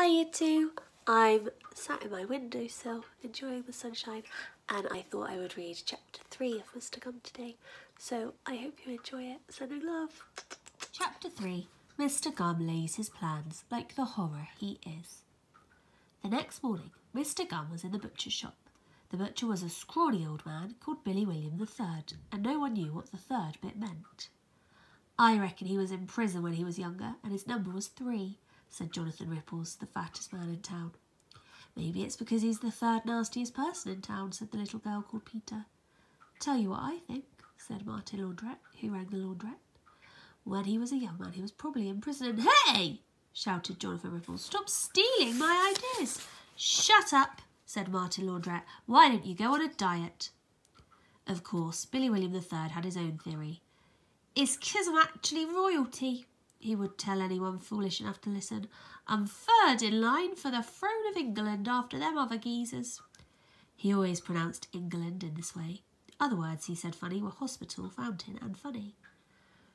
Hi you two, I'm sat in my windowsill enjoying the sunshine and I thought I would read chapter 3 of Mr. Gum today, so I hope you enjoy it. Sending love. Chapter 3. Mr. Gum lays his plans like the horror he is. The next morning, Mr. Gum was in the butcher's shop. The butcher was a scrawny old man called Billy William III, and no one knew what the third bit meant. "I reckon he was in prison when he was younger, and his number was 3, said Jonathan Ripples, the fattest man in town. "Maybe it's because he's the third nastiest person in town," said the little girl called Peter. "Tell you what I think," said Martin Laundrette, who rang the laundrette. "When he was a young man, he was probably in prison and—" "Hey!" shouted Jonathan Ripples. "Stop stealing my ideas!" "Shut up," said Martin Laundrette. "Why don't you go on a diet?" Of course, Billy William III had his own theory. "It's 'cause I'm actually royalty," he would tell anyone foolish enough to listen. "I'm third in line for the throne of England after them other geezers." He always pronounced England in this way. Other words he said funny were hospital, fountain and funny.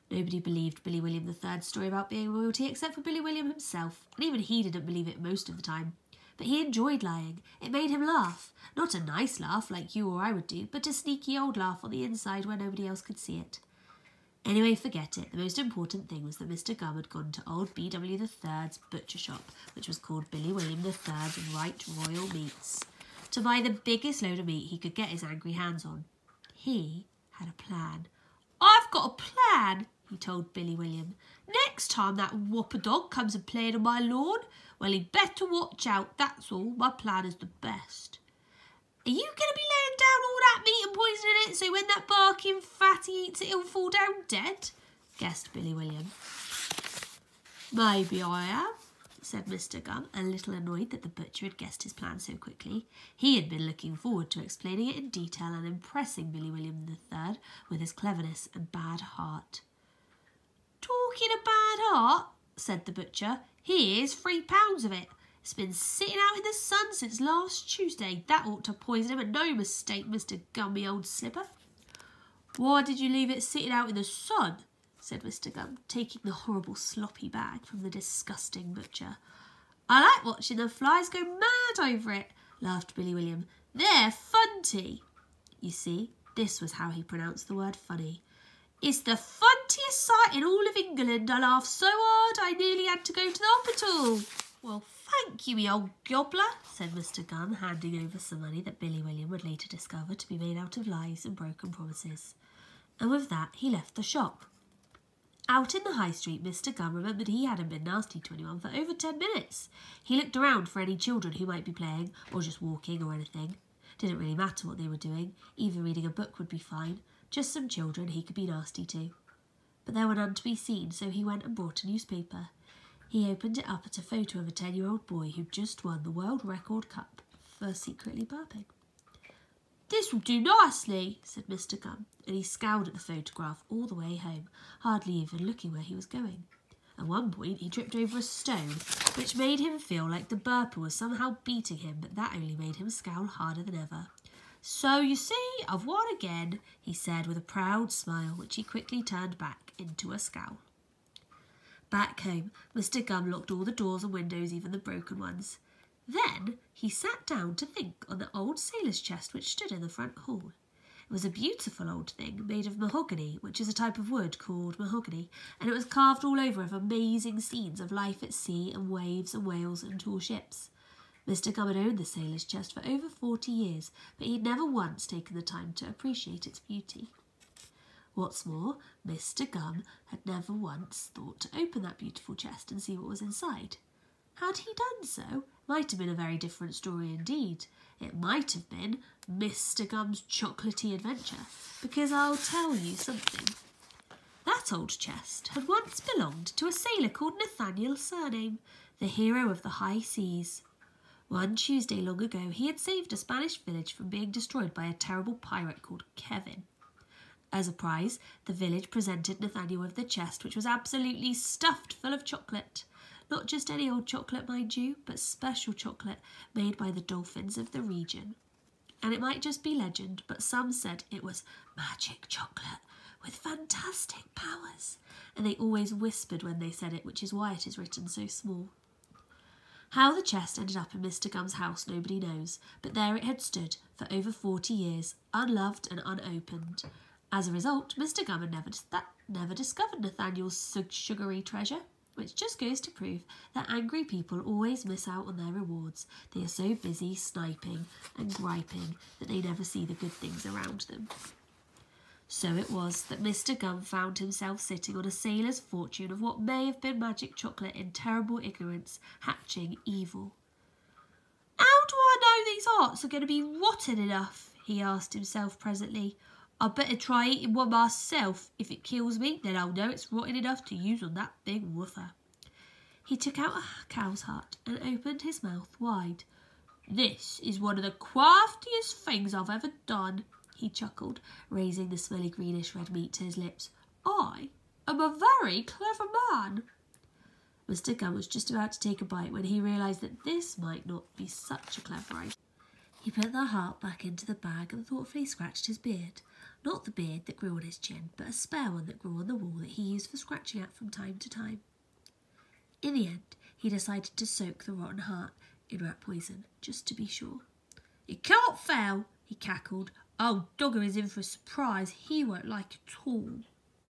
Nobody believed Billy William III's story about being royalty except for Billy William himself, and even he didn't believe it most of the time. But he enjoyed lying. It made him laugh. Not a nice laugh like you or I would do, but a sneaky old laugh on the inside where nobody else could see it. Anyway, forget it. The most important thing was that Mr. Gum had gone to old B.W. III's butcher shop, which was called Billy William III's Right Royal Meats, to buy the biggest load of meat he could get his angry hands on. He had a plan. "I've got a plan," he told Billy William. "Next time that whopper dog comes and plays on my lawn, well, he'd better watch out, that's all. My plan is the best." "Are you going to be laying down all that meat and poisoning it so when that barking fatty eats it, he'll fall down dead?" guessed Billy William. "Maybe I am," said Mr. Gum, a little annoyed that the butcher had guessed his plan so quickly. He had been looking forward to explaining it in detail and impressing Billy William III with his cleverness and bad heart. "Talking of bad heart," said the butcher, "here's £3 of it. It's been sitting out in the sun since last Tuesday. That ought to poison him, and no mistake, Mr. Gummy old slipper." "Why did you leave it sitting out in the sun?" said Mr. Gum, taking the horrible sloppy bag from the disgusting butcher. "I like watching the flies go mad over it," laughed Billy William. "They're funty." You see, this was how he pronounced the word funny. "It's the funtiest sight in all of England. I laughed so hard I nearly had to go to the hospital." "Well, thank you, me old gobbler," said Mr. Gum, handing over some money that Billy William would later discover to be made out of lies and broken promises. And with that he left the shop. Out in the high street, Mr. Gum remembered he hadn't been nasty to anyone for over 10 minutes. He looked around for any children who might be playing, or just walking or anything. Didn't really matter what they were doing. Even reading a book would be fine. Just some children he could be nasty to. But there were none to be seen, so he went and bought a newspaper. He opened it up at a photo of a 10-year-old boy who'd just won the world record cup for secretly burping. "This will do nicely," said Mr. Gum, and he scowled at the photograph all the way home, hardly even looking where he was going. At one point he tripped over a stone, which made him feel like the burper was somehow beating him, but that only made him scowl harder than ever. "So, you see, I've won again," he said with a proud smile, which he quickly turned back into a scowl. Back home, Mr. Gum locked all the doors and windows, even the broken ones. Then he sat down to think on the old sailor's chest which stood in the front hall. It was a beautiful old thing made of mahogany, which is a type of wood called mahogany, and it was carved all over with amazing scenes of life at sea and waves and whales and tall ships. Mr. Gum had owned the sailor's chest for over 40 years, but he'd never once taken the time to appreciate its beauty. What's more, Mr. Gum had never once thought to open that beautiful chest and see what was inside. Had he done so, might have been a very different story indeed. It might have been Mr. Gum's chocolatey adventure, because I'll tell you something. That old chest had once belonged to a sailor called Nathaniel Surname, the hero of the high seas. One Tuesday long ago he had saved a Spanish village from being destroyed by a terrible pirate called Kevin. As a prize, the village presented Nathaniel with the chest, which was absolutely stuffed full of chocolate. Not just any old chocolate, mind you, but special chocolate made by the dolphins of the region. And it might just be legend, but some said it was magic chocolate with fantastic powers, and they always whispered when they said it, which is why it is written so small. How the chest ended up in Mr. Gum's house nobody knows, but there it had stood for over 40 years, unloved and unopened. As a result, Mr. Gum had never discovered Nathaniel's sugary treasure, which just goes to prove that angry people always miss out on their rewards. They are so busy sniping and griping that they never see the good things around them. So it was that Mr. Gum found himself sitting on a sailor's fortune of what may have been magic chocolate in terrible ignorance, hatching evil. "How do I know these hearts are going to be rotten enough?" he asked himself presently. "I'd better try eating one myself. If it kills me, then I'll know it's rotten enough to use on that big woofer." He took out a cow's heart and opened his mouth wide. "This is one of the craftiest things I've ever done," he chuckled, raising the smelly greenish-red meat to his lips. "I am a very clever man." Mr. Gum was just about to take a bite when he realised that this might not be such a clever idea. He put the heart back into the bag and thoughtfully scratched his beard. Not the beard that grew on his chin, but a spare one that grew on the wall that he used for scratching at from time to time. In the end, he decided to soak the rotten heart in rat poison, just to be sure. "It can't fail," he cackled. "Old Dogger is in for a surprise he won't like at all."